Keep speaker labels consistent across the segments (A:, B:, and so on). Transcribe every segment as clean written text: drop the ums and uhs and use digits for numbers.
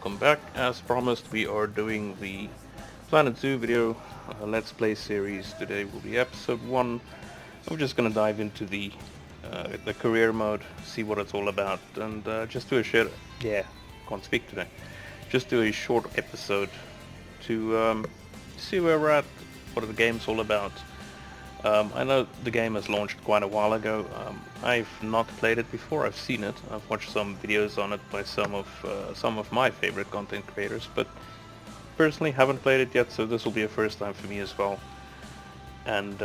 A: welcome back. As promised, we are doing the Planet Zoo video Let's Play series. Today will be episode 1. We're just gonna dive into the career mode, see what it's all about, and just do a short, can't speak today. Just do a short episode to see where we're at, what the game's all about. I know the game has launched quite a while ago. I've not played it before. I've seen it. I've watched some videos on it by some of my favorite content creators, but personally haven't played it yet. So this will be a first time for me as well. And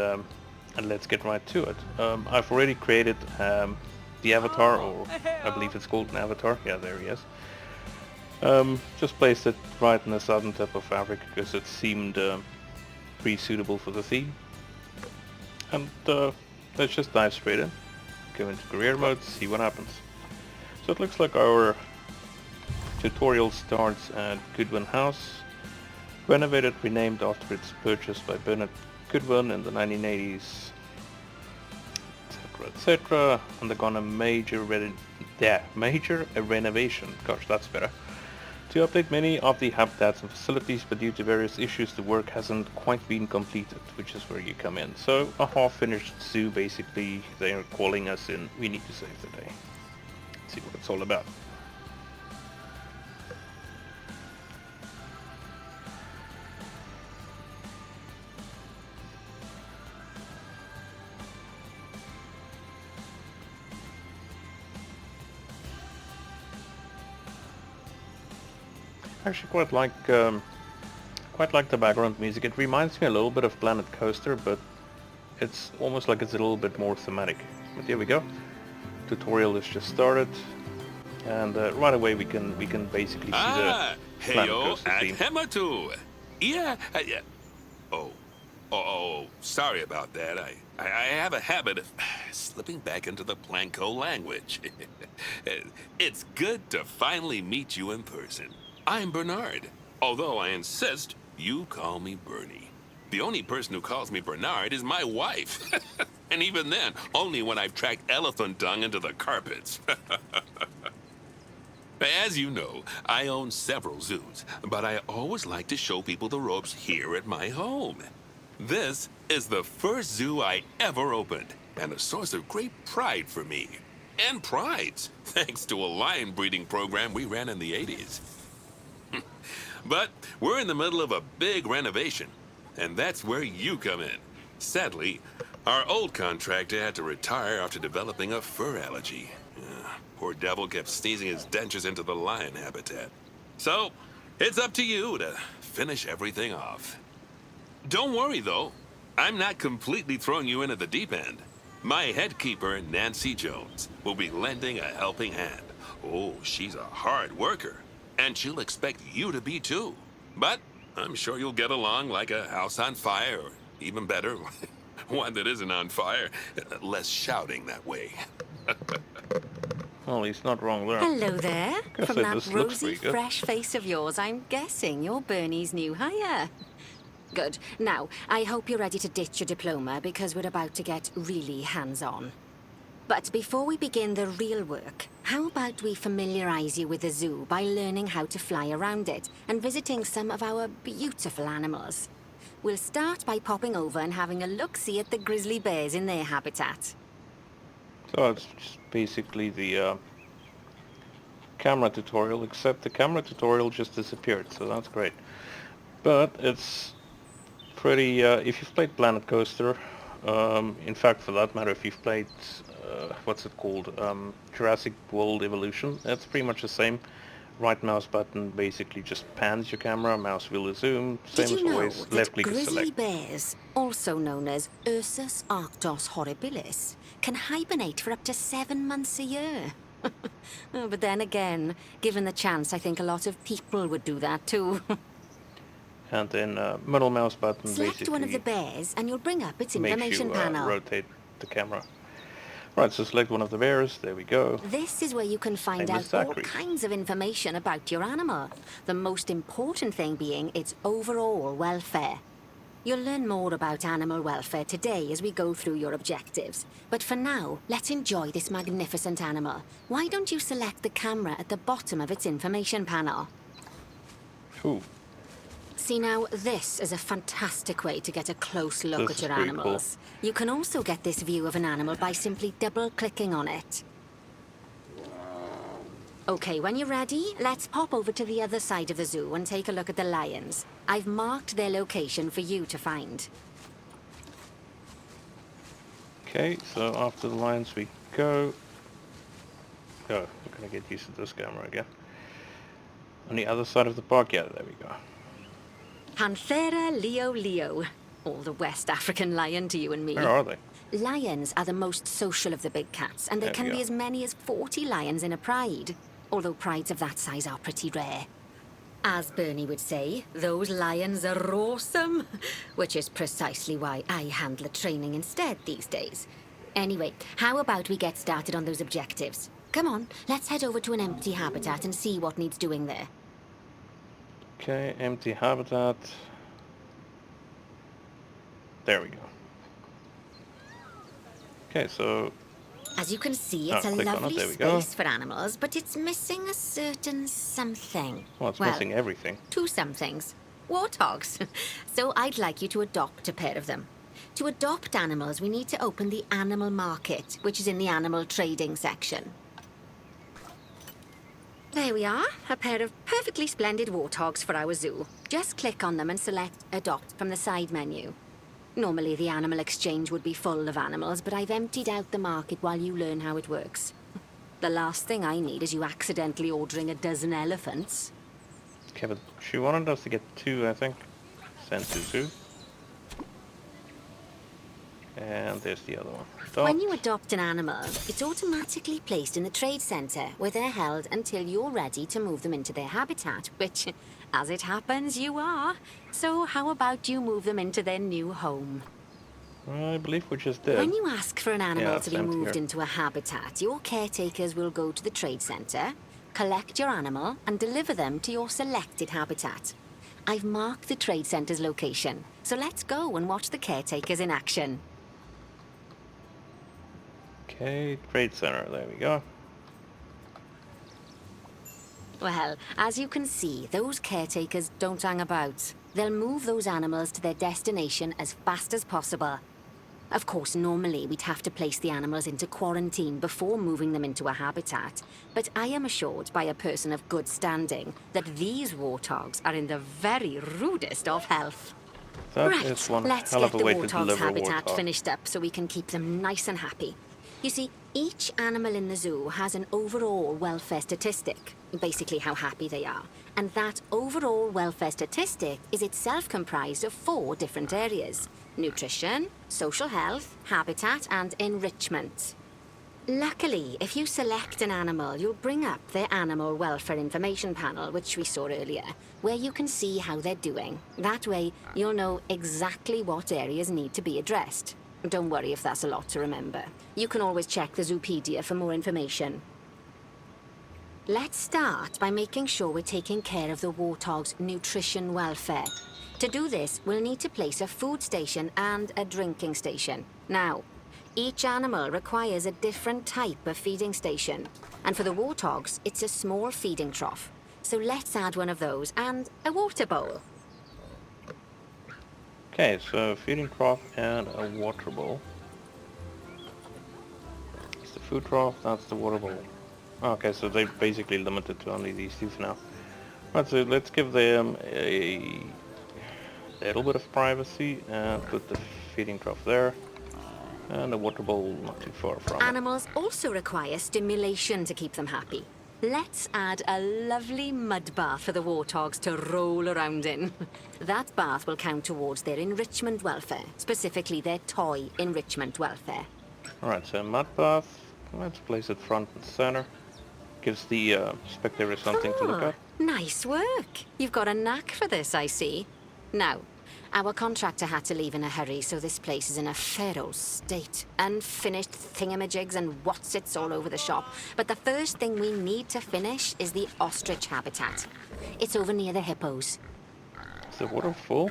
A: let's get right to it. I've already created the avatar, or I believe it's called an avatar. Yeah, there he is. Just placed it right in the southern tip of Africa because it seemed pretty suitable for the theme. And let's just dive straight in, go into career mode, see what happens. So it looks like our tutorial starts at Goodwin House, renovated, renamed after its purchase by Bernard Goodwin in the 1980s, etc, etc. Undergone a major renovation, gosh that's better, to update many of the habitats and facilities, but due to various issues the work hasn't quite been completed, which is where you come in. So a half-finished zoo, basically. They are calling us in, we need to save the day. Let's see what it's all about. I actually quite like the background music. It reminds me a little bit of Planet Coaster, but it's almost like it's a little bit more thematic. But here we go. Tutorial is just started, and right away we can basically see the Planet Coaster theme.
B: Hematu. Yeah. Oh, sorry about that. I have a habit of slipping back into the Planco language. It's good to finally meet you in person. I'm Bernard, although I insist you call me Bernie. The only person who calls me Bernard is my wife. And even then, only when I've tracked elephant dung into the carpets. As you know, I own several zoos, but I always like to show people the ropes here at my home. This is the first zoo I ever opened, and a source of great pride for me. And prides, thanks to a lion breeding program we ran in the 80s. But we're in the middle of a big renovation, and that's where you come in. Sadly, our old contractor had to retire after developing a fur allergy. Poor devil kept sneezing his dentures into the lion habitat. So, it's up to you to finish everything off. Don't worry, though. I'm not completely throwing you in at the deep end. My head keeper, Nancy Jones, will be lending a helping hand. Oh, she's a hard worker. And she'll expect you to be too. But I'm sure you'll get along like a house on fire, or even better, one that isn't on fire. Less shouting that way.
A: Well, he's not wrong there.
C: Hello there. From that rosy,
A: good.
C: fresh face of yours, I'm guessing you're Bernie's new hire. Good. Now, I hope you're ready to ditch your diploma, because we're about to get really hands-on. But before we begin the real work, how about we familiarize you with the zoo by learning how to fly around it and visiting some of our beautiful animals? We'll start by popping over and having a look-see at the grizzly bears in their habitat.
A: So it's just basically the camera tutorial, except the camera tutorial just disappeared, so that's great. But it's pretty, if you've played Planet Coaster, in fact, for that matter, if you've played what's it called, Jurassic World Evolution, it's pretty much the same. Right mouse button basically just pans your camera, mouse wheel is zoom, same as always, left click is select.
C: Grizzly bears, also known as Ursus arctos horribilis, can hibernate for up to 7 months a year. Oh, but then again, given the chance, I think a lot of people would do that too.
A: And then middle mouse button
C: Select
A: basically
C: one of the bears and you'll bring up its
A: makes
C: information
A: you
C: panel.
A: rotate the camera. Right, so select one of the bears, there we go.
C: This is where you can find out all kinds of information about your animal. The most important thing being its overall welfare. You'll learn more about animal welfare today as we go through your objectives. But for now, let's enjoy this magnificent animal. Why don't you select the camera at the bottom of its information panel?
A: Ooh,
C: See now, this is a fantastic way to get a close look
A: this
C: at
A: is
C: your
A: pretty cool.
C: animals. You can also get this view of an animal by simply double-clicking on it. Okay, when you're ready, let's pop over to the other side of the zoo and take a look at the lions. I've marked their location for you to find.
A: Okay, so after the lions we go. Oh, we're gonna get used to this camera again. On the other side of the park, yeah, there we go.
C: Panthera leo leo. All the West African lion to you and me.
A: Where are they?
C: Lions are the most social of the big cats, and there
A: There we
C: can be
A: go.
C: as many as 40 lions in a pride. Although prides of that size are pretty rare. As Bernie would say, those lions are awesome. Which is precisely why I handle the training instead these days. Anyway, how about we get started on those objectives? Come on, let's head over to an empty habitat and see what needs doing there.
A: Okay, empty habitat. There we go. Okay, so
C: As you can see, it's a
A: click on it,
C: lovely
A: there we go.
C: space for animals, but it's missing a certain something.
A: well, it's missing everything.
C: Two somethings. Warthogs. So I'd like you to adopt a pair of them. To adopt animals, we need to open the animal market, which is in the animal trading section. There we are, a pair of perfectly splendid warthogs for our zoo. Just click on them and select Adopt from the side menu. Normally the animal exchange would be full of animals, but I've emptied out the market while you learn how it works. The last thing I need is you accidentally ordering a dozen elephants.
A: Okay, but she wanted us to get 2, I think. Send to zoo. And there's the other one.
C: When you adopt an animal, it's automatically placed in the trade centre, where they're held until you're ready to move them into their habitat, which, as it happens, you are. So how about you move them into their new home?
A: I believe we just did.
C: When you ask for an animal
A: Yeah,
C: to be
A: same
C: moved
A: here.
C: into a habitat, your caretakers will go to the trade centre, collect your animal, and deliver them to your selected habitat. I've marked the trade centre's location, so let's go and watch the caretakers in action.
A: Okay, trade center, there we go.
C: Well, as you can see, those caretakers don't hang about. They'll move those animals to their destination as fast as possible. Of course, normally we'd have to place the animals into quarantine before moving them into a habitat, but I am assured by a person of good standing that these warthogs are in the very rudest of health.
A: That
C: Right,
A: is one
C: let's
A: hell
C: get
A: of a
C: the
A: way to
C: warthog's
A: deliver a
C: habitat
A: warthog.
C: finished up so we can keep them nice and happy. You see, each animal in the zoo has an overall welfare statistic, basically how happy they are. And that overall welfare statistic is itself comprised of 4 different areas: nutrition, social health, habitat, and enrichment. Luckily, if you select an animal, you'll bring up their animal welfare information panel, which we saw earlier, where you can see how they're doing. That way, you'll know exactly what areas need to be addressed. Don't worry if that's a lot to remember. You can always check the Zoopedia for more information. Let's start by making sure we're taking care of the warthog's nutrition welfare. To do this, we'll need to place a food station and a drinking station. Now, each animal requires a different type of feeding station. And for the warthogs, it's a small feeding trough. So let's add one of those and a water bowl.
A: Okay, so feeding trough and a water bowl. It's the food trough, that's the water bowl. Okay, so they're basically limited to only these 2 for now. Right, so let's give them a little bit of privacy and put the feeding trough there. And the water bowl not too far from it.
C: Animals also require stimulation to keep them happy. Let's add a lovely mud bath for the warthogs to roll around in. That bath will count towards their enrichment welfare, specifically their toy enrichment welfare.
A: Alright, so mud bath, let's place it front and center. Gives the spectator something to look at.
C: Nice work. You've got a knack for this, I see. Now, our contractor had to leave in a hurry, so this place is in a fair old state. Unfinished thingamajigs and whatsits all over the shop. But the first thing we need to finish is the ostrich habitat. It's over near the hippos.
A: Is the water full?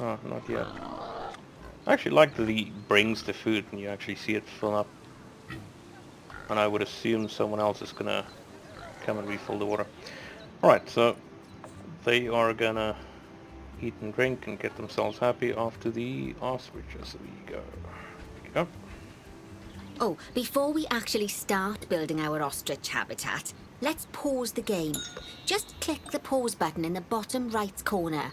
A: Oh, not yet. I actually like that he brings the food and you actually see it fill up. And I would assume someone else is gonna come and refill the water. Alright, so they are gonna eat and drink and get themselves happy after the ostriches. There we go. There we go.
C: Oh, before we actually start building our ostrich habitat, let's pause the game. Just click the pause button in the bottom right corner.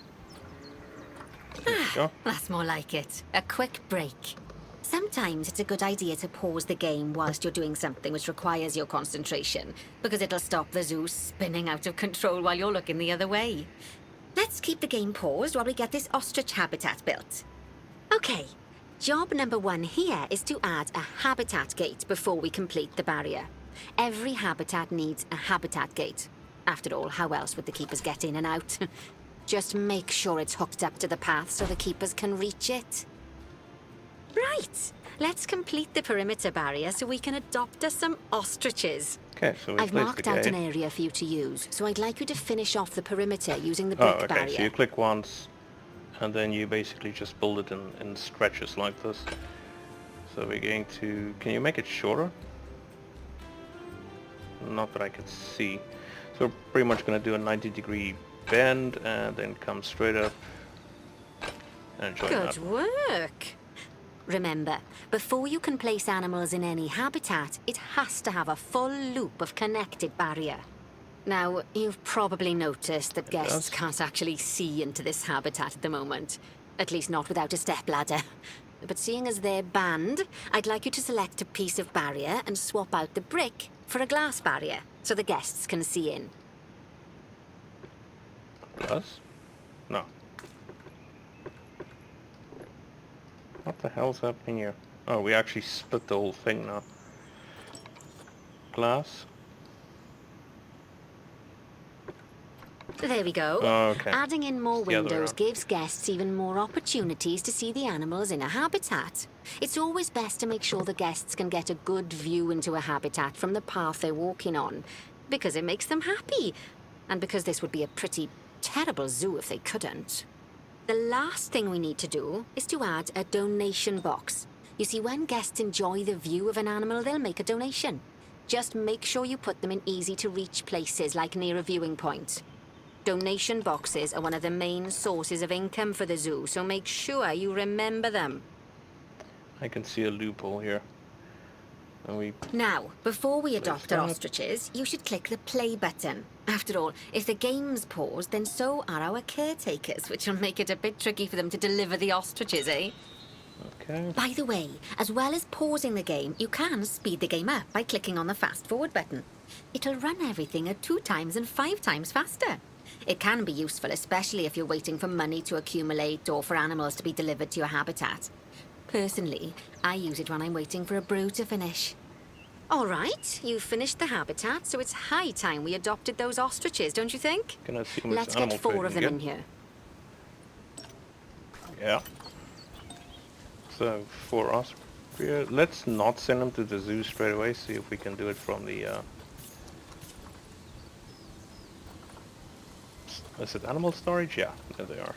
A: There we go.
C: That's more like it. A quick break. Sometimes it's a good idea to pause the game whilst you're doing something which requires your concentration, because it'll stop the zoo spinning out of control while you're looking the other way. Let's keep the game paused while we get this ostrich habitat built. Okay, job number 1 here is to add a habitat gate before we complete the barrier. Every habitat needs a habitat gate. After all, how else would the keepers get in and out? Just make sure it's hooked up to the path so the keepers can reach it. Right, let's complete the perimeter barrier so we can adopt us some ostriches.
A: Okay, so we
C: I've
A: place
C: marked
A: the
C: out
A: gate.
C: an area for you to use, so I'd like you to finish off the perimeter using the brick
A: Oh, okay,
C: barrier.
A: so you click once, and then you basically just build it in stretches like this. So we're going to... Can you make it shorter? Not that I can see. So we're pretty much going to do a 90-degree bend, and then come straight up and join
C: Good
A: up.
C: work. Remember, before you can place animals in any habitat, it has to have a full loop of connected barrier. Now, you've probably noticed that guests
A: does.
C: can't actually see into this habitat at the moment. At least not without a stepladder. But seeing as they're banned, I'd like you to select a piece of barrier and swap out the brick for a glass barrier, so the guests can see in.
A: Plus? No. What the hell's happening here? Oh, we actually split the whole thing now. Glass?
C: There we go.
A: Oh, okay.
C: Adding in more
A: It's the other way
C: windows
A: around.
C: gives guests even more opportunities to see the animals in a habitat. It's always best to make sure the guests can get a good view into a habitat from the path they're walking on, because it makes them happy, and because this would be a pretty terrible zoo if they couldn't. The last thing we need to do is to add a donation box. You see, when guests enjoy the view of an animal, they'll make a donation. Just make sure you put them in easy-to-reach places, like near a viewing point. Donation boxes are one of the main sources of income for the zoo, so make sure you remember them.
A: I can see a loophole here. And we...
C: Now, before we adopt our
A: that.
C: ostriches, you should click the play button. After all, if the game's paused, then so are our caretakers, which will make it a bit tricky for them to deliver the ostriches, eh?
A: Okay.
C: By the way, as well as pausing the game, you can speed the game up by clicking on the fast forward button. It'll run everything at 2 times and 5 times faster. It can be useful, especially if you're waiting for money to accumulate or for animals to be delivered to your habitat. Personally, I use it when I'm waiting for a brew to finish. All right, you've finished the habitat, so it's high time we adopted those ostriches, don't you think?
A: Can I see
C: Let's get 4 of them in here.
A: Yeah. So 4 ostriches. Let's not send them to the zoo straight away. See if we can do it from the. Is it animal storage? Yeah, there they are.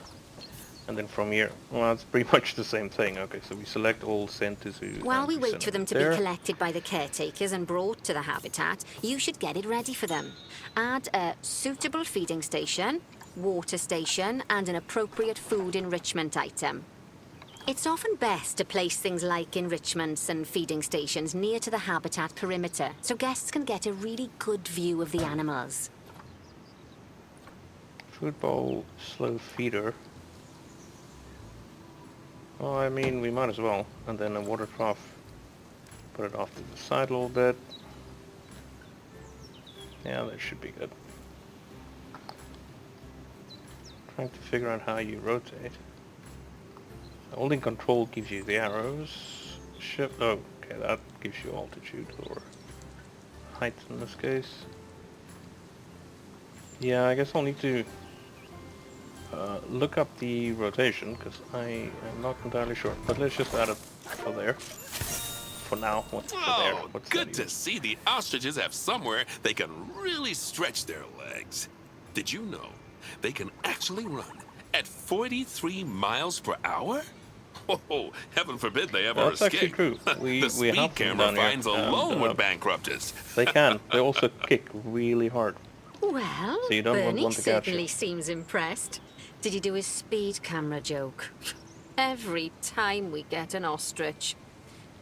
A: And then from here, well, it's pretty much the same thing. Okay, so we select all, send to zoo.
C: While
A: and
C: we
A: send
C: wait for them to
A: there.
C: be collected by the caretakers and brought to the habitat, you should get it ready for them. Add a suitable feeding station, water station, and an appropriate food enrichment item. It's often best to place things like enrichments and feeding stations near to the habitat perimeter, so guests can get a really good view of the animals.
A: Food bowl, slow feeder. Well, I mean, we might as well. And then a water trough. Put it off to the side a little bit. Yeah, that should be good. Trying to figure out how you rotate. Holding control gives you the arrows. Shift. Oh, okay, that gives you altitude or height in this case. Yeah, I guess I'll need to look up the rotation, because I am not entirely sure. But let's just add it for there. For now, what's for there?
B: Oh,
A: What's
B: good
A: that
B: to
A: even?
B: see the ostriches have somewhere they can really stretch their legs. Did you know they can actually run at 43 miles per hour? Oh, heaven forbid they ever
A: That's actually
B: escape.
A: true.
B: The
A: We
B: speed
A: have them
B: camera
A: down here,
B: finds alone
A: and,
B: would bankrupt us.
A: They can. They also kick really hard.
C: Well,
A: So you don't want
C: Bernie
A: one to catch
C: certainly
A: you.
C: seems impressed. Did he do his speed camera joke? Every time we get an ostrich.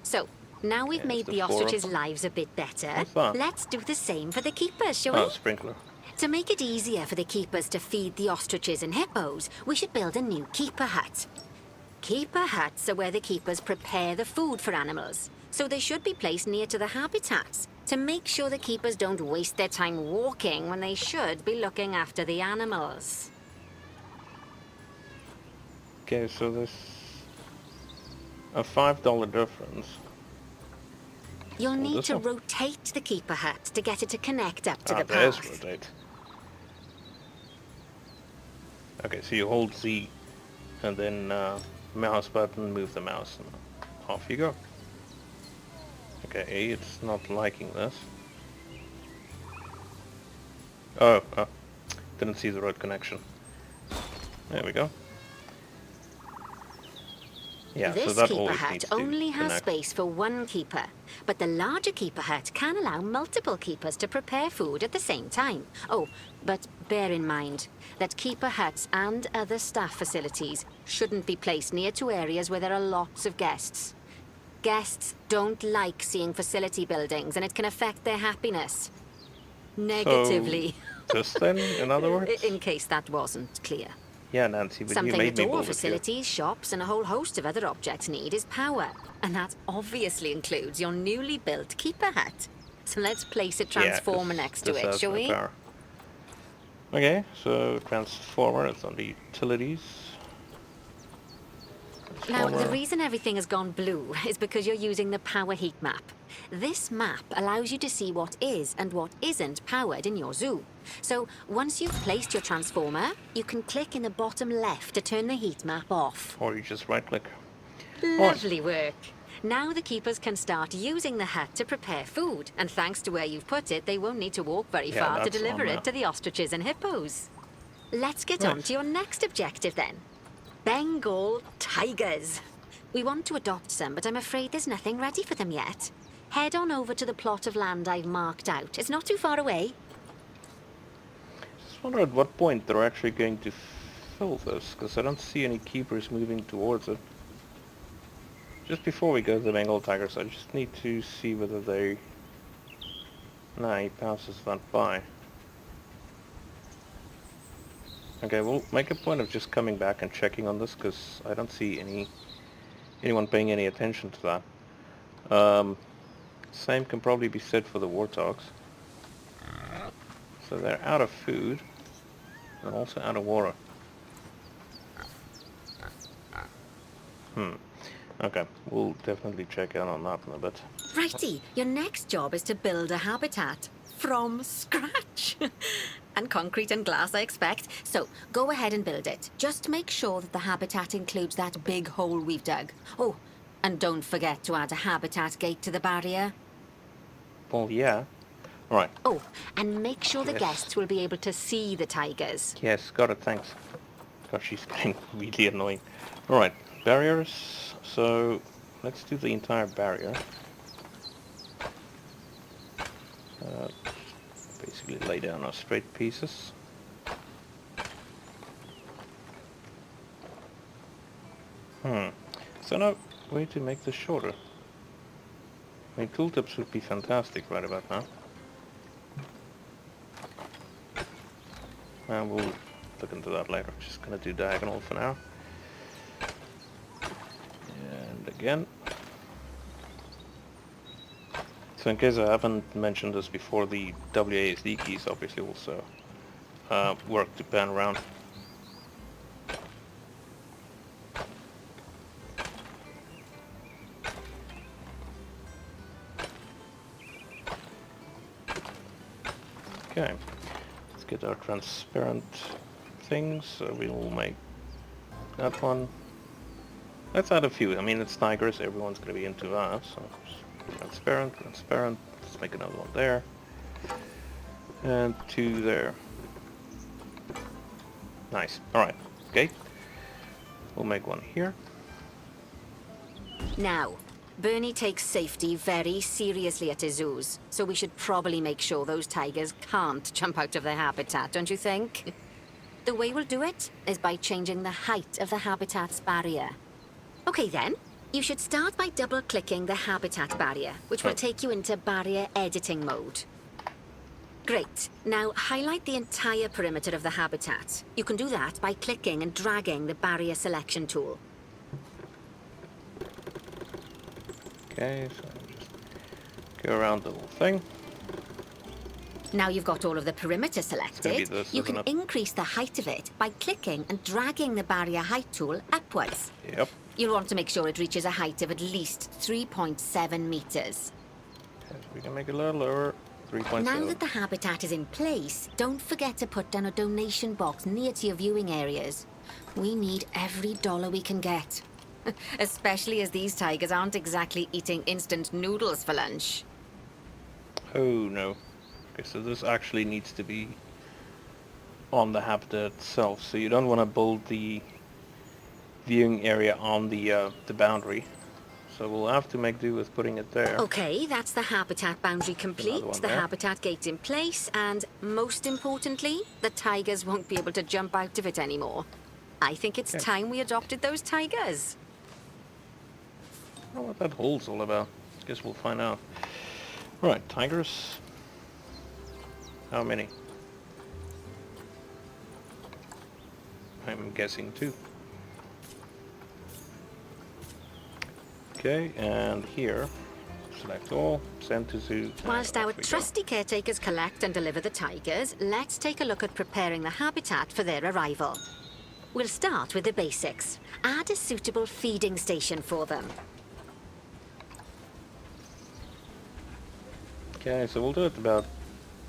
C: So, now we've
A: Yes,
C: made
A: the
C: the
A: four of
C: ostriches'
A: them.
C: lives a bit better,
A: What's that?
C: let's do the same for the keepers, shall
A: Oh,
C: we?
A: sprinkler.
C: To make it easier for the keepers to feed the ostriches and hippos, we should build a new keeper hut. Keeper huts are where the keepers prepare the food for animals, so they should be placed near to the habitats to make sure the keepers don't waste their time walking when they should be looking after the animals.
A: Okay, so there's a $5 difference.
C: You'll
A: Oh,
C: need
A: this
C: to
A: one?
C: rotate the keeper hut to get it to connect up to
A: Ah,
C: the
A: there's
C: path.
A: rotate. Okay, so you hold Z and then mouse button, move the mouse, and off you go. Okay, it's not liking this. Oh, didn't see the road connection. There we go. Yeah, so
C: This
A: that
C: keeper
A: always
C: hut
A: needs to
C: only has
A: connect.
C: space for one keeper, but the larger keeper hut can allow multiple keepers to prepare food at the same time. Oh, but bear in mind that keeper huts and other staff facilities shouldn't be placed near to areas where there are lots of guests. Guests don't like seeing facility buildings, and it can affect their happiness. Negatively.
A: So, this then, in other words?
C: In case that wasn't clear.
A: Yeah, Nancy, but you
C: Something
A: made
C: that
A: me
C: all
A: bold with you.
C: facilities, shops, and a whole host of other objects need is power. And that obviously includes your newly built keeper hut. So let's place a transformer next to
A: this
C: it,
A: has
C: shall
A: no
C: we?
A: power. Okay, so transformer, it's on the utilities.
C: Now, the
A: Transformer.
C: reason everything has gone blue is because you're using the power heat map. This map allows you to see what is and what isn't powered in your zoo. So, once you've placed your transformer, you can click in the bottom left to turn the heat map off.
A: Or you just right click.
C: Lovely work. Now the keepers can start using the hut to prepare food, and thanks to where you've put it, they won't need to walk very
A: Yeah,
C: far to
A: that's
C: deliver
A: on
C: it
A: now.
C: to the ostriches and hippos. Let's get on
A: Nice.
C: to your next objective then. Bengal tigers. We want to adopt some, but I'm afraid there's nothing ready for them yet. Head on over to the plot of land I've marked out. It's not too far away.
A: Just wonder at what point they're actually going to fill this, because I don't see any keepers moving towards it. Just before we go to the Bengal tigers, I just need to see whether they... Nah, he passes that by. Okay, we'll make a point of just coming back and checking on this, because I don't see anyone paying any attention to that. Same can probably be said for the warthogs. So they're out of food, and also out of water. Okay, we'll definitely check out on that in a bit.
C: Righty, your next job is to build a habitat from scratch. And concrete and glass, I expect. So, go ahead and build it. Just make sure that the habitat includes that big hole we've dug. Oh, and don't forget to add a habitat gate to the barrier.
A: Well, yeah. Alright.
C: Oh, and make sure the
A: Yes.
C: guests will be able to see the tigers.
A: Yes, got it, thanks. Gosh, she's getting really annoying. Alright, barriers. So, let's do the entire barrier. Basically lay down our straight pieces. So no way to make this shorter. I mean, tooltips would be fantastic right about now. And we'll look into that later. Just gonna do diagonal for now. And again. So in case I haven't mentioned this before, the WASD keys obviously also work to pan around. Okay, let's get our transparent things. So we'll make that one. Let's add a few. I mean, it's tigers, everyone's going to be into that. So transparent, transparent. Let's make another one there. And two there. Nice. Alright, okay. We'll make one here.
C: Now, Bernie takes safety very seriously at his zoos, so we should probably make sure those tigers can't jump out of their habitat, don't you think? The way we'll do it is by changing the height of the habitat's barrier. Okay then, you should start by double-clicking the habitat barrier, which will take you into barrier editing mode. Great. Now highlight the entire perimeter of the habitat. You can do that by clicking and dragging the barrier selection tool.
A: Okay, so just go around the whole thing.
C: Now you've got all of the perimeter selected,
A: this,
C: you can
A: isn't it?
C: increase the height of it by clicking and dragging the barrier height tool upwards.
A: Yep.
C: You'll want to make sure it reaches a height of at least 3.7 meters.
A: Okay, so we can make it a little lower. 3.7.
C: Now that the habitat is in place, don't forget to put down a donation box near to your viewing areas. We need every dollar we can get. Especially as these tigers aren't exactly eating instant noodles for lunch.
A: Oh no. Okay, so this actually needs to be on the habitat itself. So you don't want to build the viewing area on the boundary. So we'll have to make do with putting it there.
C: Okay, that's the habitat boundary complete,
A: one
C: the
A: there.
C: habitat gate in place, and most importantly, the tigers won't be able to jump out of it anymore. I think it's time we adopted those tigers.
A: I don't know what that hole's all about. Guess we'll find out. Right, tigers. How many? I'm guessing 2. Okay, and here, select all, send to zoo. and
C: Whilst
A: off
C: our
A: we go.
C: trusty caretakers collect and deliver the tigers, let's take a look at preparing the habitat for their arrival. We'll start with the basics. Add a suitable feeding station for them.
A: Okay, so we'll do it about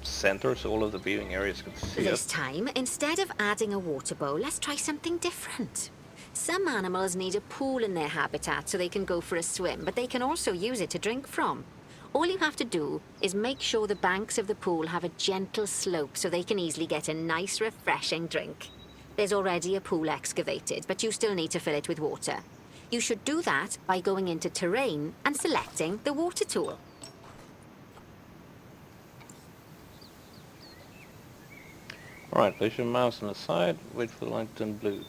A: center so all of the viewing areas can see
C: This
A: it.
C: time, instead of adding a water bowl, let's try something different. Some animals need a pool in their habitat so they can go for a swim, but they can also use it to drink from. All you have to do is make sure the banks of the pool have a gentle slope so they can easily get a nice, refreshing drink. There's already a pool excavated, but you still need to fill it with water. You should do that by going into Terrain and selecting the water tool.
A: Alright, place your mouse on the side, wait for the light to turn blue.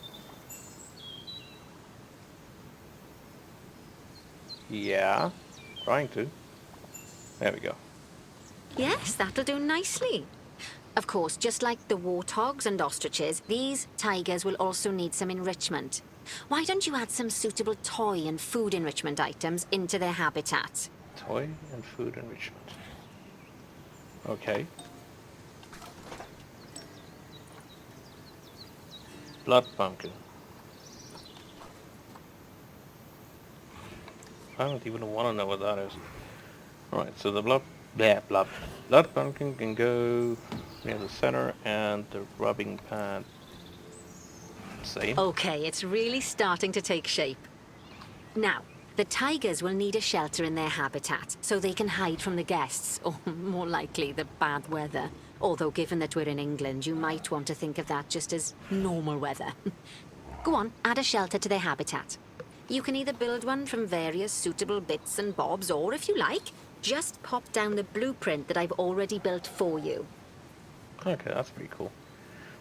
A: Yeah, trying to. There we go.
C: Yes, that'll do nicely. Of course, just like the warthogs and ostriches, these tigers will also need some enrichment. Why don't you add some suitable toy and food enrichment items into their habitat?
A: Toy and food enrichment. Okay. Blood pumpkin. I don't even want to know what that is. Alright, so the blood pumpkin can go near the center and the rubbing pad. Same.
C: Okay, it's really starting to take shape. Now, the tigers will need a shelter in their habitat so they can hide from the guests, or more likely the bad weather. Although given that we're in England, you might want to think of that just as normal weather. Go on, add a shelter to their habitat. You can either build one from various suitable bits and bobs, or if you like, just pop down the blueprint that I've already built for you.
A: Okay, that's pretty cool.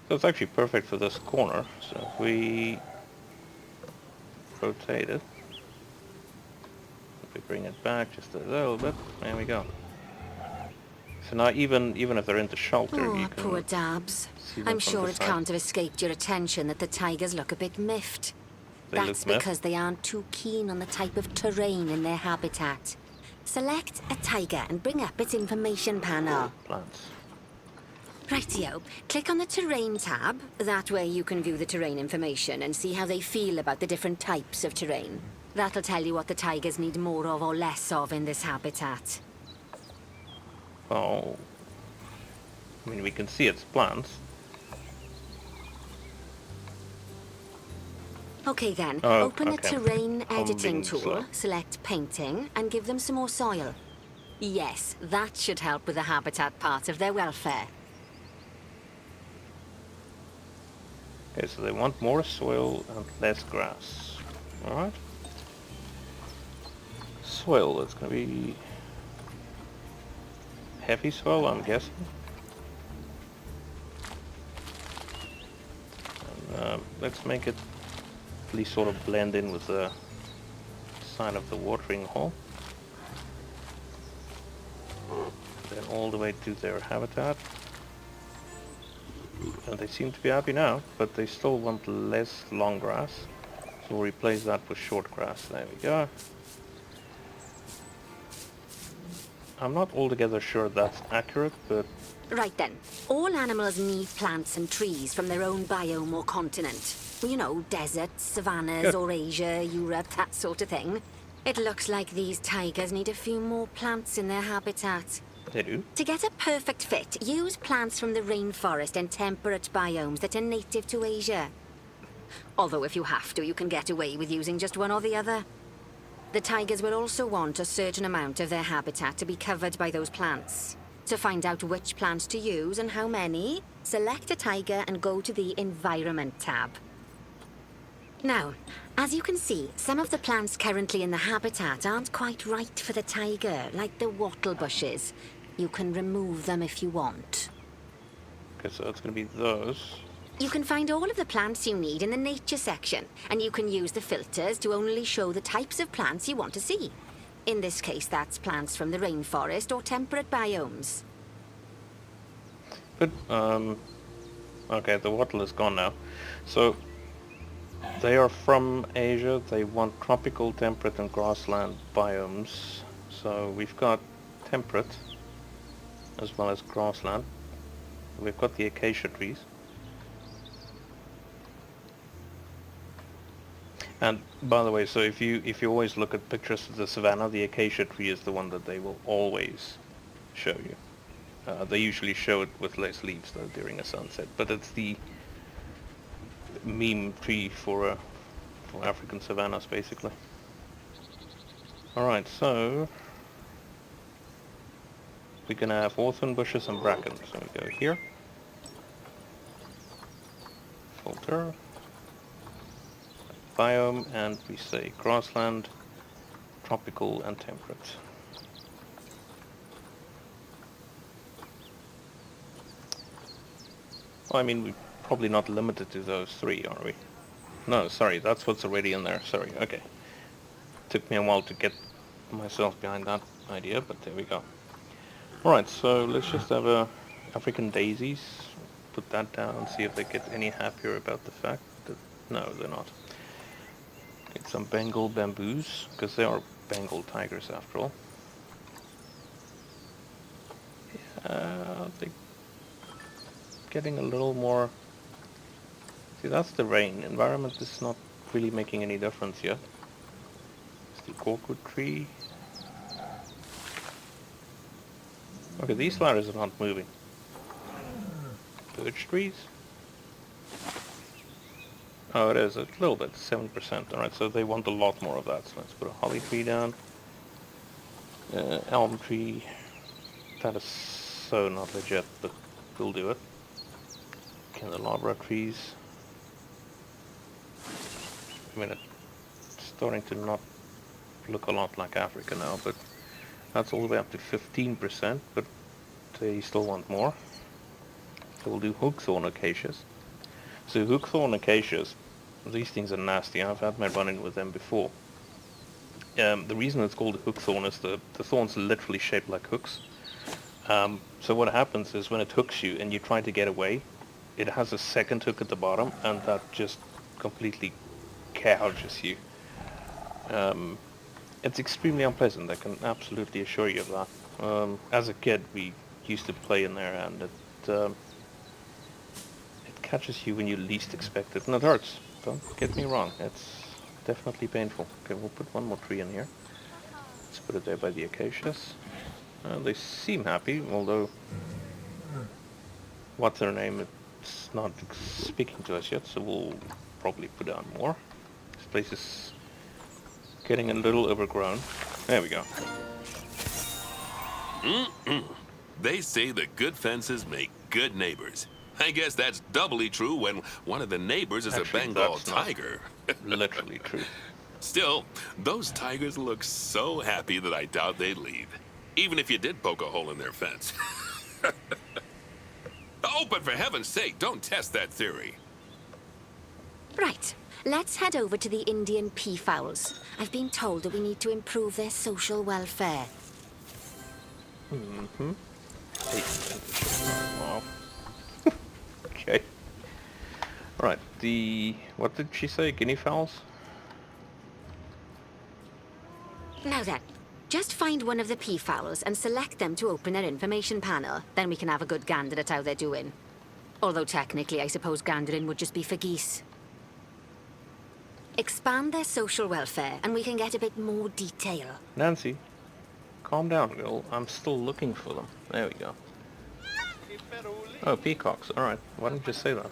A: So it's actually perfect for this corner. So if we rotate it, if we bring it back just a little bit, there we go. So now even if they're in the shelter, you
C: Oh,
A: can
C: poor Dabs.
A: see them
C: I'm
A: from
C: sure
A: the
C: it
A: side.
C: can't have escaped your attention that the tigers look a bit miffed.
A: They
C: That's
A: look miffed?
C: because they aren't too keen on the type of terrain in their habitat. Select a tiger and bring up its information panel.
A: plants.
C: Rightio. Click on the Terrain tab. That way you can view the terrain information and see how they feel about the different types of terrain. That'll tell you what the tigers need more of or less of in this habitat.
A: Oh, I mean we can see it's plants.
C: Okay then,
A: Oh,
C: open the
A: okay.
C: Terrain editing
A: Humbling
C: tool,
A: slow.
C: select Painting, and give them some more soil. Yes, that should help with the habitat part of their welfare.
A: Okay, so they want more soil and less grass. Alright. soil? It's gonna be heavy soil, I'm guessing. And, let's make it at least sort of blend in with the side of the watering hole. Then all the way to their habitat. And they seem to be happy now, but they still want less long grass. So we'll replace that with short grass. There we go. I'm not altogether sure that's accurate, but...
C: Right then. All animals need plants and trees from their own biome or continent. You know, deserts, savannas,
A: Good.
C: or Asia, Europe, that sort of thing. It looks like these tigers need a few more plants in their habitat.
A: They do.
C: To get a perfect fit, use plants from the rainforest and temperate biomes that are native to Asia. Although if you have to, you can get away with using just one or the other. The tigers will also want a certain amount of their habitat to be covered by those plants. To find out which plants to use and how many, select a tiger and go to the Environment tab. Now, as you can see, some of the plants currently in the habitat aren't quite right for the tiger, like the wattle bushes. You can remove them if you want.
A: Okay, so it's going to be those.
C: You can find all of the plants you need in the nature section, and you can use the filters to only show the types of plants you want to see. In this case, that's plants from the rainforest or temperate biomes.
A: Good. Okay, the wattle is gone now. So, they are from Asia. They want tropical, temperate, and grassland biomes. So, we've got temperate, as well as grassland. We've got the acacia trees. And by the way, so if you always look at pictures of the savannah, the acacia tree is the one that they will always show you. They usually show it with less leaves though during a sunset, but it's the meme tree for African savannas basically. All right, so we're gonna have hawthorn bushes and bracken. So we go here, filter. Biome, and we say grassland, tropical, and temperate. Well, I mean, we're probably not limited to those three, are we? No, sorry, that's what's already in there. Sorry, okay. Took me a while to get myself behind that idea, but there we go. Alright, so let's just have African daisies. Put that down, see if they get any happier about the fact that... No, they're not. Get some Bengal bamboos, because they are Bengal tigers after all. Yeah, they're getting a little more... See, that's the rain. Environment is not really making any difference yet. It's the corkwood tree. Okay, these flowers are not moving. Birch trees? Oh, it is a little bit, 7%. Alright, so they want a lot more of that. So let's put a holly tree down. Elm tree. That is so not legit, but we'll do it. Candelabra trees. I mean, it's starting to not look a lot like Africa now, but that's all the way up to 15%, but they still want more. So we'll do hookthorn acacias. So hookthorn acacias, these things are nasty. I've had my run-in with them before. The reason it's called hookthorn is the thorns are literally shaped like hooks. So what happens is when it hooks you and you try to get away, it has a second hook at the bottom, and that just completely gouges you. It's extremely unpleasant, I can absolutely assure you of that. As a kid, we used to play in there, and it catches you when you least expect it, and it hurts. Don't get me wrong, it's definitely painful. Okay, we'll put one more tree in here. Let's put it there by the acacias. They seem happy, although what's their name? It's not speaking to us yet, so we'll probably put down more. This place is getting a little overgrown. There we go.
B: They say that good fences make good neighbors. I guess that's doubly true when one of the neighbors is
A: Actually,
B: a Bengal
A: that's not
B: tiger.
A: literally true.
B: Still, those tigers look so happy that I doubt they'd leave. Even if you did poke a hole in their fence. Oh, but for heaven's sake, don't test that theory.
C: Right. Let's head over to the Indian peafowls. I've been told that we need to improve their social welfare.
A: Mm-hmm. Wow. Okay. Right, what did she say? Guinea fowls?
C: Now then, just find one of the peafowls and select them to open their information panel. Then we can have a good gander at how they're doing. Although technically, I suppose gandering would just be for geese. Expand their social welfare, and we can get a bit more detail.
A: Nancy, calm down, girl. I'm still looking for them. There we go. Oh, peacocks. Alright, why didn't you say that?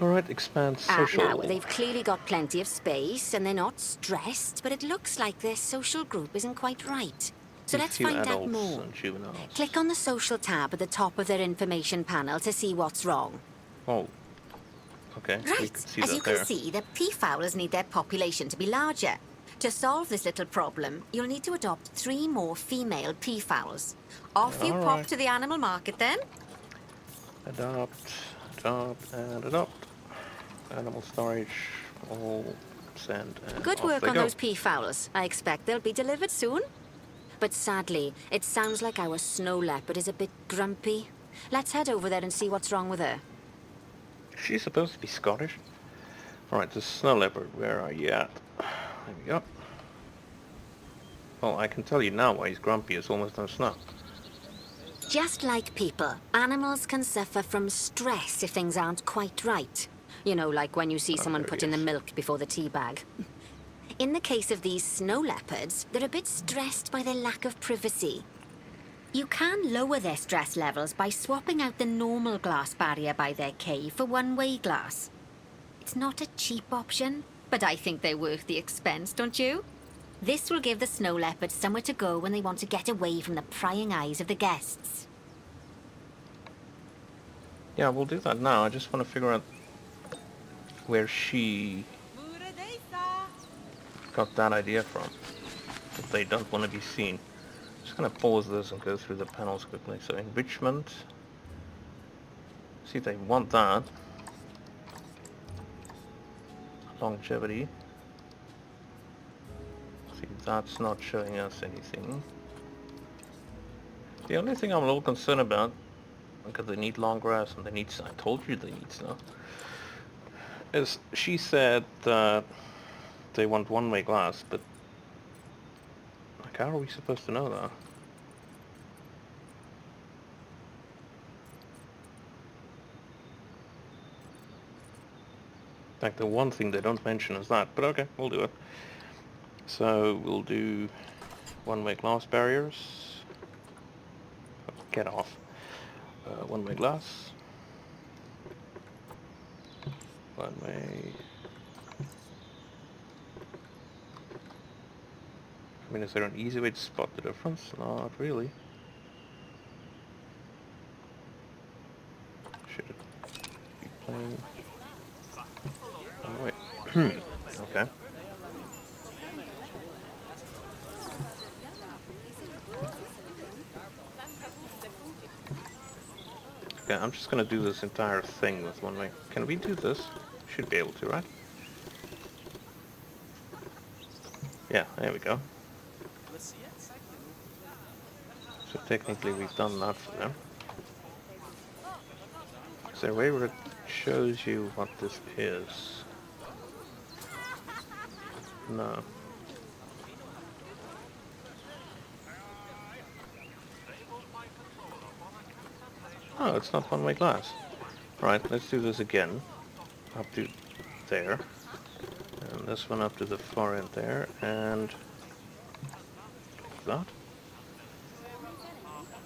A: Alright, expand social.
C: Now, they've clearly got plenty of space, and they're not stressed, but it looks like their social group isn't quite right. So let's find out more. Click on the social tab at the top of their information panel to see what's wrong.
A: Oh. Okay,
C: Right, as you can see, the peafowls need their population to be larger. To solve this little problem, you'll need to adopt 3 more female peafowls. Off you pop to the animal market then.
A: Adopt, and adopt. Animal storage, all send, and
C: Good
A: off
C: work
A: they
C: on
A: go.
C: those peafowls. I expect they'll be delivered soon. But sadly, it sounds like our snow leopard is a bit grumpy. Let's head over there and see what's wrong with her.
A: She's supposed to be Scottish. Alright, the snow leopard, where are you at? There we go. Well, I can tell you now why he's grumpy. It's almost no snow.
C: Just like people, animals can suffer from stress if things aren't quite right. You know, like when you see someone put in the milk before the tea bag. In the case of these snow leopards, they're a bit stressed by their lack of privacy. You can lower their stress levels by swapping out the normal glass barrier by their cave for one-way glass. It's not a cheap option, but I think they're worth the expense, don't you? This will give the snow leopards somewhere to go when they want to get away from the prying eyes of the guests.
A: Yeah, we'll do that now. I just want to figure out where she got that idea from. That they don't want to be seen. Just gonna pause this and go through the panels quickly. So enrichment. See if they want that. Longevity. See, that's not showing us anything. The only thing I'm a little concerned about, because they need long grass and they need, I told you they need snow, is she said that they want one-way glass, but like, how are we supposed to know that? Like, the one thing they don't mention is that, but okay, we'll do it. So we'll do one-way glass barriers. Get off. One-way glass. One-way. I mean, is there an easy way to spot the difference? Not really. Should it be plain? Oh, wait. Okay. Okay, I'm just gonna do this entire thing with one way. Can we do this? Should be able to, right? Yeah, there we go. So technically we've done that for them. Is there a way where it shows you what this is? No. Oh, it's not one-way glass. Right, let's do this again. Up to there. And this one up to the far end there. And like that.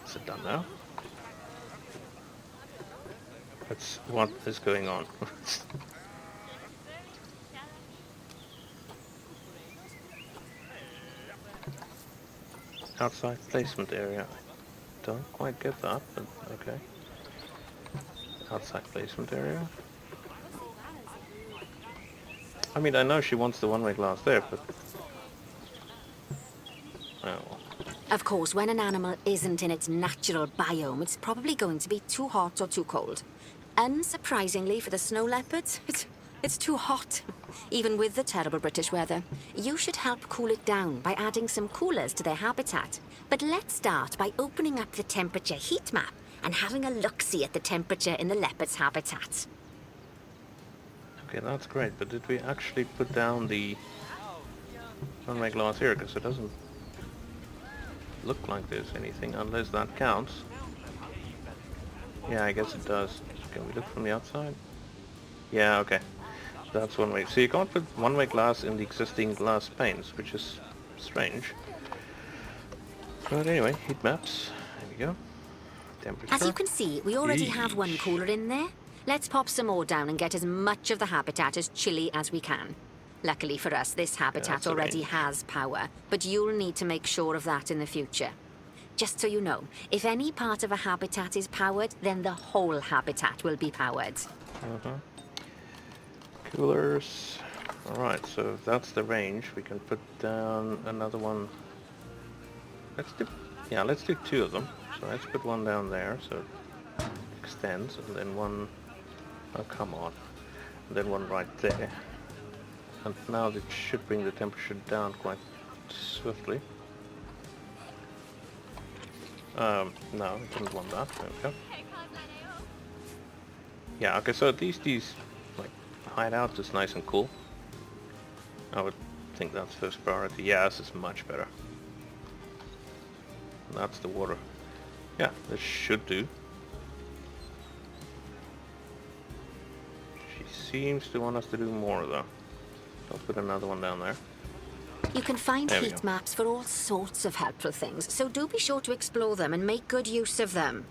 A: Is it done now? That's what is going on. Outside placement area. I don't quite get that, but okay. Outside placement area. I mean, I know she wants the one-way glass there, but... Oh.
C: Of course, when an animal isn't in its natural biome, it's probably going to be too hot or too cold. Unsurprisingly for the snow leopards, it's too hot. Even with the terrible British weather. You should help cool it down by adding some coolers to their habitat. But let's start by opening up the temperature heat map and having a look-see at the temperature in the leopard's habitat.
A: Okay, that's great, but did we actually put down the one-way glass here? Because it doesn't look like there's anything, unless that counts. Yeah, I guess it does. Can we look from the outside? Yeah, okay. That's one way. So you can't put one-way glass in the existing glass panes, which is strange. But anyway, heat maps. There we go. Temperature.
C: As you can see, we already have one cooler in there. Let's pop some more down and get as much of the habitat as chilly as we can. Luckily for us, this habitat already has power, but you'll need to make sure of that in the future. Just so you know, if any part of a habitat is powered, then the whole habitat will be powered.
A: Coolers. Alright, so if that's the range, we can put down another one. Let's do two of them. So let's put one down there, so it extends, and then one, oh come on, and then one right there. And now that should bring the temperature down quite swiftly. No, I didn't want that. There we go. Yeah, okay, so at least these like hideouts is nice and cool. I would think that's first priority. Yeah, this is much better. That's the water. Yeah, this should do. She seems to want us to do more though. I'll put another one down there.
C: You can find heat maps for all sorts of helpful things, so do be sure to explore them and make good use of them.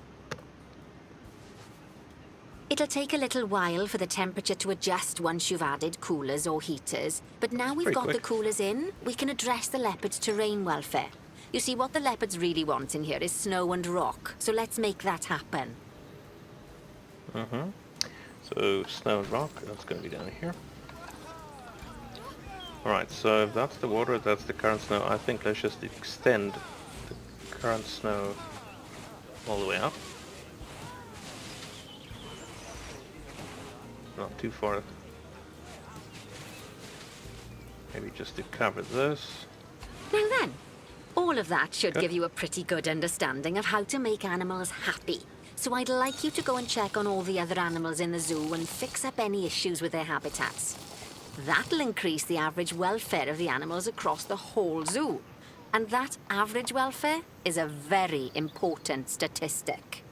C: It'll take a little while for the temperature to adjust once you've added coolers or heaters, but now we've got the coolers in, we can address the leopard's terrain welfare. You see, what the leopards really want in here is snow and rock, so let's make that happen.
A: So, snow and rock, that's going to be down here. Alright, so if that's the water, that's the current snow. I think let's just extend the current snow all the way up. Not too far. Maybe just to cover this.
C: Now then, all of that should give you a pretty good understanding of how to make animals happy. So I'd like you to go and check on all the other animals in the zoo and fix up any issues with their habitats. That'll increase the average welfare of the animals across the whole zoo. And that average welfare is a very important statistic.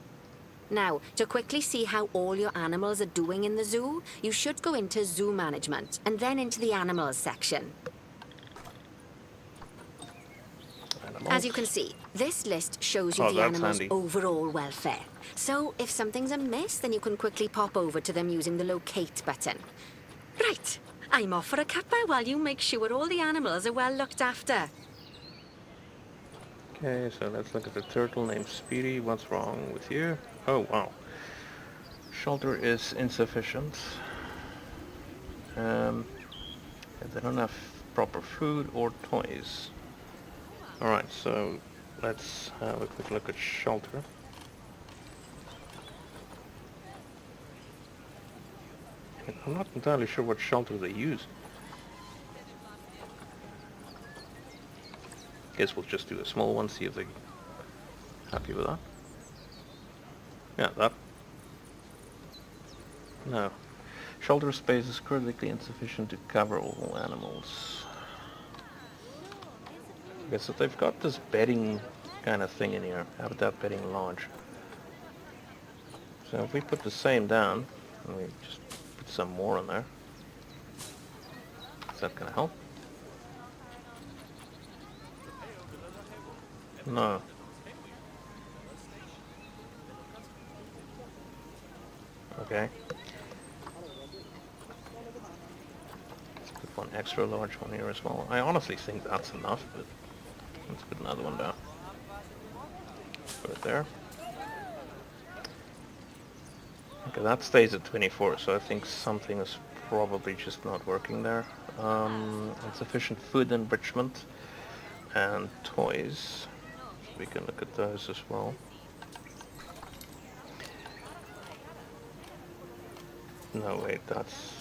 C: Now, to quickly see how all your animals are doing in the zoo, you should go into zoo management and then into the animals section. As you can see, this list shows you the animals' overall welfare. So if something's amiss, then you can quickly pop over to them using the locate button. Right, I'm off for a cuppa while you make sure all the animals are well looked after.
A: Okay, so let's look at the turtle named Speedy. What's wrong with you? Oh, wow. Shelter is insufficient. They don't have proper food or toys. Alright, so let's have a quick look at shelter. I'm not entirely sure what shelter they use. Guess we'll just do a small one, see if they're happy with that. Yeah, that. No. Shelter space is critically insufficient to cover all animals. Okay, so they've got this bedding kind of thing in here, habitat bedding large. So if we put the same down, and we just put some more in there, is that going to help? No. Okay. Let's put one extra large one here as well. I honestly think that's enough, but let's put another one down. Put it there. Okay, that stays at 24, so I think something is probably just not working there. Insufficient food enrichment and toys. So we can look at those as well. No, wait, that's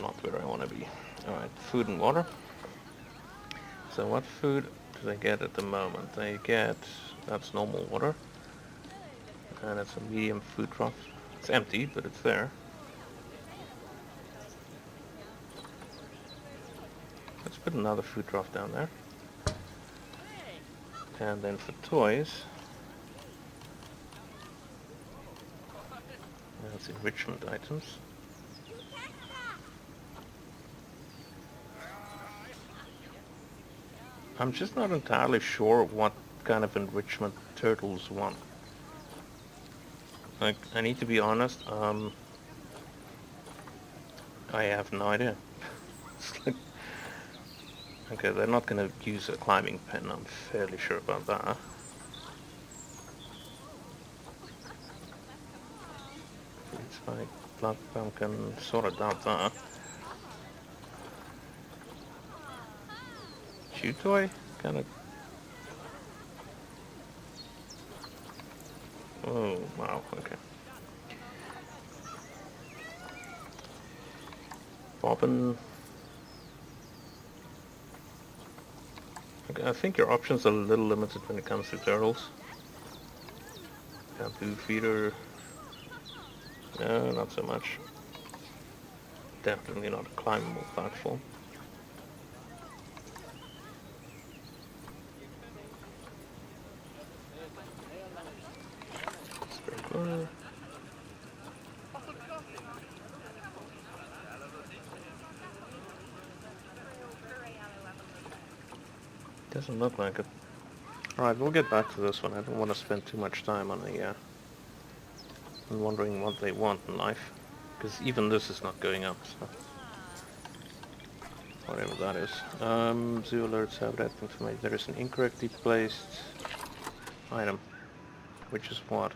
A: not where I want to be. Alright, food and water. So what food do they get at the moment? They get, that's normal water. And it's a medium food trough. It's empty, but it's there. Let's put another food trough down there. And then for toys, that's enrichment items. I'm just not entirely sure what kind of enrichment turtles want. Like, I need to be honest, I have no idea. It's like, okay, they're not going to use a climbing pen, I'm fairly sure about that. Food spike, blood pumpkin, sort of doubt that. Chew toy? Kind of... Oh, wow, okay. Bobbin. Okay, I think your options are a little limited when it comes to turtles. Bamboo feeder. No, not so much. Definitely not a climbable platform. Sprinkler. Doesn't look like it. Alright, we'll get back to this one. I don't want to spend too much time on on wondering what they want in life. Because even this is not going up, so... whatever that is. Zoo alerts have that information. There is an incorrectly placed item. Which is what?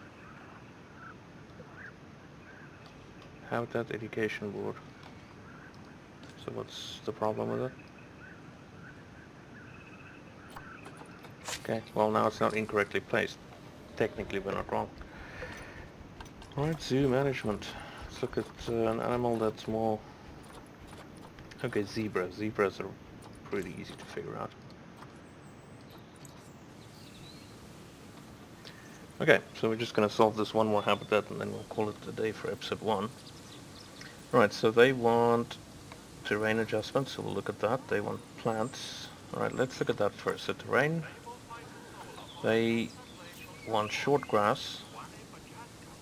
A: Habitat Education Board. So what's the problem with it? Okay, well now it's not incorrectly placed. Technically we're not wrong. Alright, zoo management. Let's look at an animal that's more... Okay, zebras. Zebras are pretty easy to figure out. Okay, so we're just going to solve this one more habitat and then we'll call it a day for episode 1. Alright, so they want terrain adjustment, so we'll look at that. They want plants. Alright, let's look at that first. So terrain, they want short grass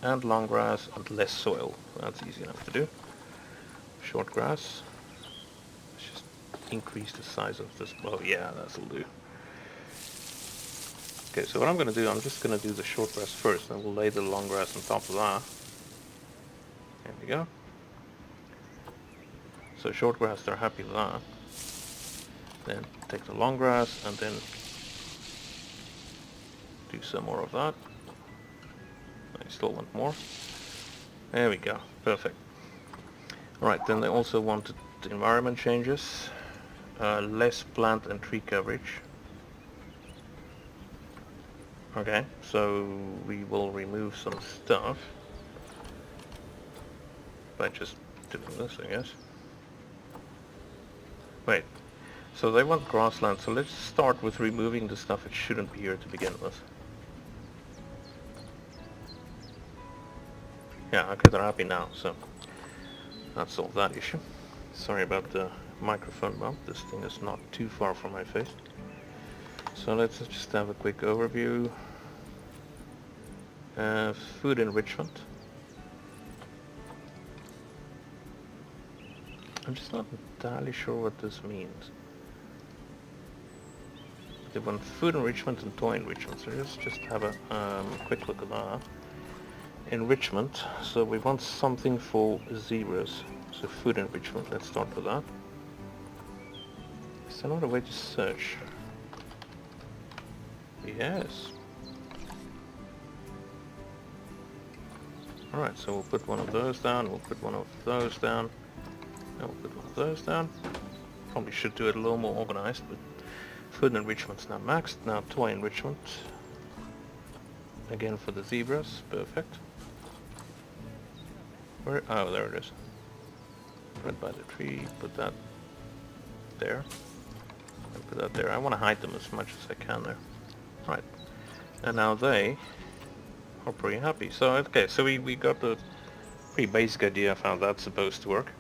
A: and long grass and less soil. That's easy enough to do. Short grass. Let's just increase the size of this. Oh yeah, that'll do. Okay, so what I'm going to do, I'm just going to do the short grass first, and we'll lay the long grass on top of that. There we go. So short grass, they're happy with that. Then take the long grass and then do some more of that. I still want more. There we go, perfect. Alright, then they also wanted environment changes, less plant and tree coverage. Okay, so we will remove some stuff by just doing this, I guess. Wait, so they want grassland, so let's start with removing the stuff that shouldn't be here to begin with. Yeah, okay, they're happy now, so that solved that issue. Sorry about the microphone bump, this thing is not too far from my face. So let's just have a quick overview. Food enrichment. I'm just not entirely sure what this means. They want food enrichment and toy enrichment, so let's just have a quick look at that. Enrichment, so we want something for zebras. So food enrichment, let's start with that. Is there not a way to search? Yes. Alright, so we'll put one of those down, we'll put one of those down. I'll put one of those down. Probably should do it a little more organized, but food enrichment's now maxed. Now toy enrichment. Again for the zebras, perfect. Where? Oh, there it is. Right by the tree, put that there. And put that there. I want to hide them as much as I can there. Right. And now they are pretty happy. So, okay, so we got the pretty basic idea of how that's supposed to work.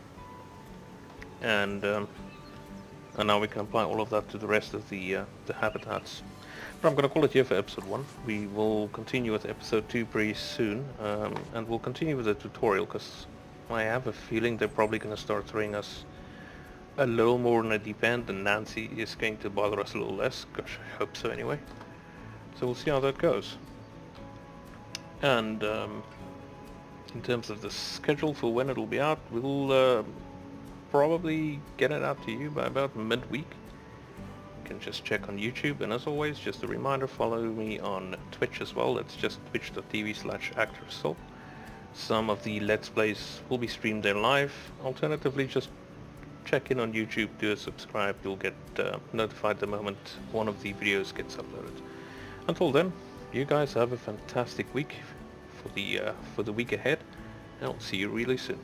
A: And now we can apply all of that to the rest of the habitats. But I'm going to call it here for episode 1. We will continue with episode 2 pretty soon, and we'll continue with the tutorial, because I have a feeling they're probably going to start throwing us a little more in a deep end, and Nancy is going to bother us a little less. Gosh, I hope so anyway. So we'll see how that goes. And in terms of the schedule for when it'll be out, we'll probably get it out to you by about midweek. You can just check on YouTube, and as always, just a reminder, follow me on Twitch as well. It's just twitch.tv/actorsol. Some of the Let's Plays will be streamed there live. Alternatively, just check in on YouTube, do a subscribe, you'll get notified the moment one of the videos gets uploaded. Until then, you guys have a fantastic week for the week ahead, and I'll see you really soon.